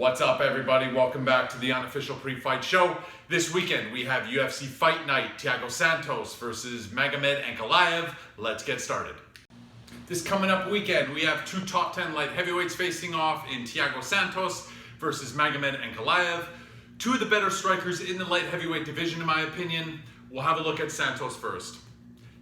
What's up, everybody? Welcome back to the Unofficial Pre Fight Show. This weekend we have UFC Fight Night, Thiago Santos versus Magomed Ankalaev. Let's get started. This coming up weekend, we have two top 10 light heavyweights facing off in Thiago Santos versus Magomed Ankalaev. Two of the better strikers in the light heavyweight division, in my opinion. We'll have a look at Santos first.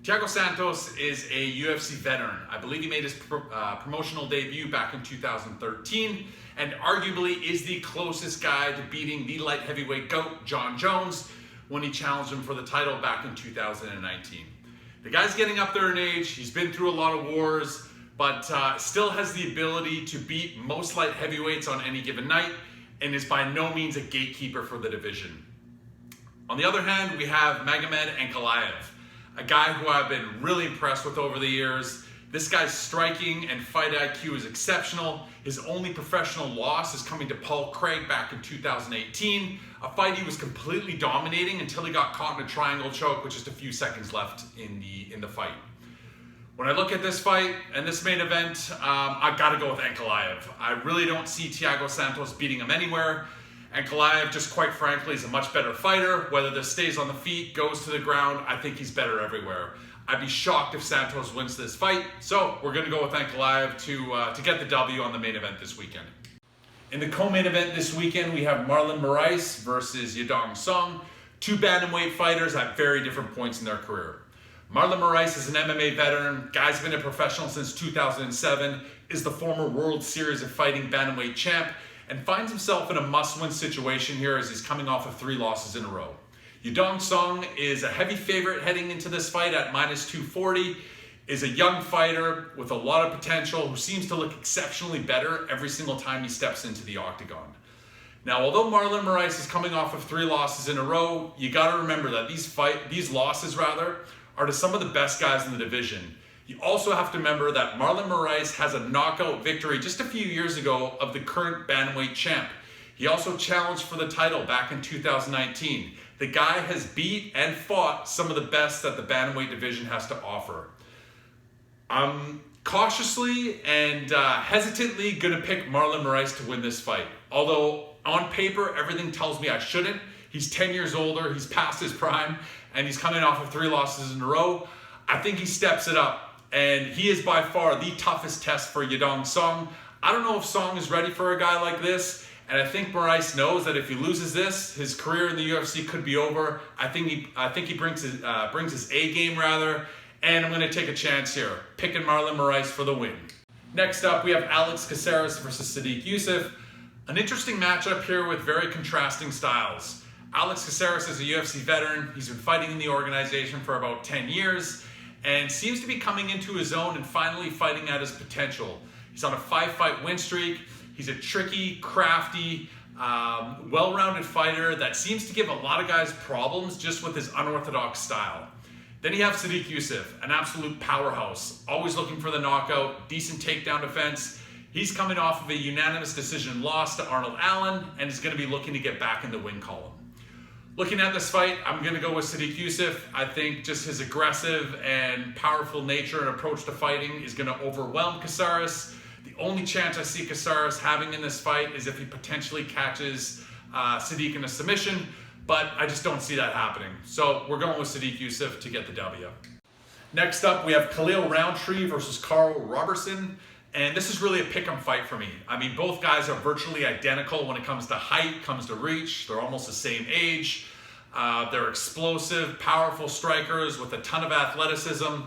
Thiago Santos is a UFC veteran. I believe he made his promotional debut back in 2013 and arguably is the closest guy to beating the light heavyweight GOAT, Jon Jones, when he challenged him for the title back in 2019. The guy's getting up there in age. He's been through a lot of wars, but still has the ability to beat most light heavyweights on any given night and is by no means a gatekeeper for the division. On the other hand, we have Magomed Ankalaev, a guy who I've been really impressed with over the years. This guy's striking and fight IQ is exceptional. His only professional loss is coming to Paul Craig back in 2018, a fight he was completely dominating until he got caught in a triangle choke with just a few seconds left in the fight. When I look at this fight and this main event, I gotta go with Ankalaev. I really don't see Thiago Santos beating him anywhere. Ankalaev, just quite frankly, is a much better fighter. Whether this stays on the feet, goes to the ground, I think he's better everywhere. I'd be shocked if Santos wins this fight, so we're going to go with Ankalaev to get the W on the main event this weekend. In the co-main event this weekend, we have Marlon Moraes versus Yadong Song, two bantamweight fighters at very different points in their career. Marlon Moraes is an MMA veteran, guy's been a professional since 2007, is the former World Series of Fighting bantamweight champ, and finds himself in a must-win situation here as he's coming off of 3 losses in a row. Yadong Song is a heavy favorite heading into this fight at -240, is a young fighter with a lot of potential who seems to look exceptionally better every single time he steps into the octagon. Now, although Marlon Moraes is coming off of 3 losses in a row, you gotta remember that these losses are to some of the best guys in the division. You also have to remember that Marlon Moraes has a knockout victory just a few years ago of the current bantamweight champ. He also challenged for the title back in 2019. The guy has beat and fought some of the best that the bantamweight division has to offer. I'm cautiously and hesitantly gonna pick Marlon Moraes to win this fight. Although on paper, everything tells me I shouldn't. He's 10 years older, he's past his prime, and he's coming off of 3 losses in a row. I think he steps it up. And he is by far the toughest test for Yadong Song. I don't know if Song is ready for a guy like this, and I think Moraes knows that if he loses this, his career in the UFC could be over. I think he brings his A game rather, and I'm going to take a chance here, picking Marlon Moraes for the win. Next up, we have Alex Caceres versus Sodiq Yusuff. An interesting matchup here with very contrasting styles. Alex Caceres is a UFC veteran. He's been fighting in the organization for about 10 years. And seems to be coming into his own and finally fighting at his potential. He's on a 5-fight win streak. He's a tricky, crafty, well-rounded fighter that seems to give a lot of guys problems just with his unorthodox style. Then you have Sodiq Yusuff, an absolute powerhouse, always looking for the knockout, decent takedown defense. He's coming off of a unanimous decision loss to Arnold Allen and is going to be looking to get back in the win column. Looking at this fight, I'm going to go with Sodiq Yusuff. I think just his aggressive and powerful nature and approach to fighting is going to overwhelm Caceres. The only chance I see Caceres having in this fight is if he potentially catches Sodiq in a submission, but I just don't see that happening. So we're going with Sodiq Yusuff to get the W. Next up, we have Roundtree versus Carl Robertson. And this is really a pick-em fight for me. I mean, both guys are virtually identical when it comes to height, comes to reach. They're almost the same age. They're explosive, powerful strikers with a ton of athleticism.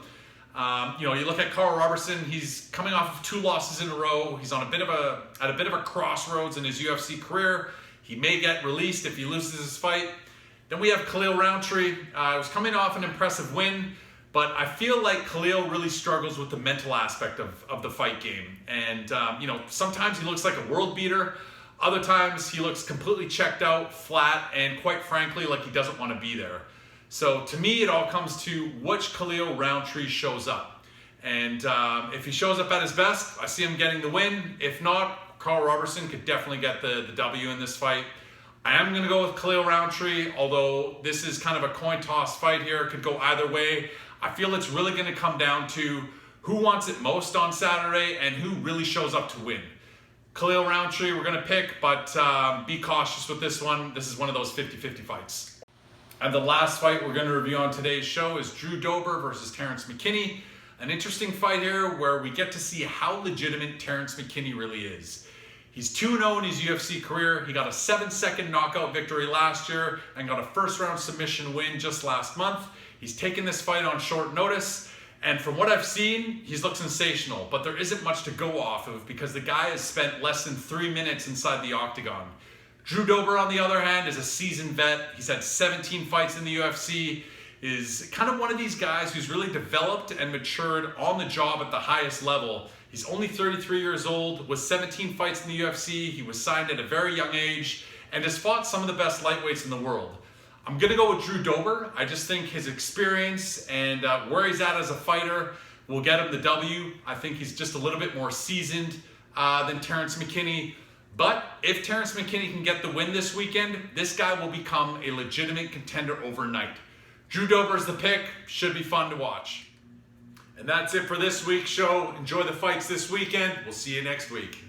You look at Carl Robertson, he's coming off of 2 losses in a row. He's on at a bit of a crossroads in his UFC career. He may get released if he loses his fight. Then we have Roundtree. He was coming off an impressive win. But I feel like Khalil really struggles with the mental aspect of the fight game. And, sometimes he looks like a world beater. Other times he looks completely checked out, flat, and quite frankly, like he doesn't want to be there. So to me, it all comes to which Roundtree shows up. And if he shows up at his best, I see him getting the win. If not, Carl Robertson could definitely get the W in this fight. I am going to go with Roundtree, although this is kind of a coin toss fight here. It could go either way. I feel it's really going to come down to who wants it most on Saturday and who really shows up to win. Khalil Roundtree we're going to pick, but be cautious with this one. This is one of those 50-50 fights. And the last fight we're going to review on today's show is Drew Dober versus Terrence McKinney. An interesting fight here where we get to see how legitimate Terrence McKinney really is. He's 2-0 in his UFC career. He got a 7-second knockout victory last year and got a first-round submission win just last month. He's taken this fight on short notice, and from what I've seen, he's looked sensational, but there isn't much to go off of because the guy has spent less than 3 minutes inside the octagon. Drew Dober, on the other hand, is a seasoned vet. He's had 17 fights in the UFC, is kind of one of these guys who's really developed and matured on the job at the highest level. He's only 33 years old, with 17 fights in the UFC. He was signed at a very young age and has fought some of the best lightweights in the world. I'm going to go with Drew Dober. I just think his experience and where he's at as a fighter will get him the W. I think he's just a little bit more seasoned than Terrence McKinney. But if Terrence McKinney can get the win this weekend, this guy will become a legitimate contender overnight. Drew Dober's the pick. Should be fun to watch. And that's it for this week's show. Enjoy the fights this weekend. We'll see you next week.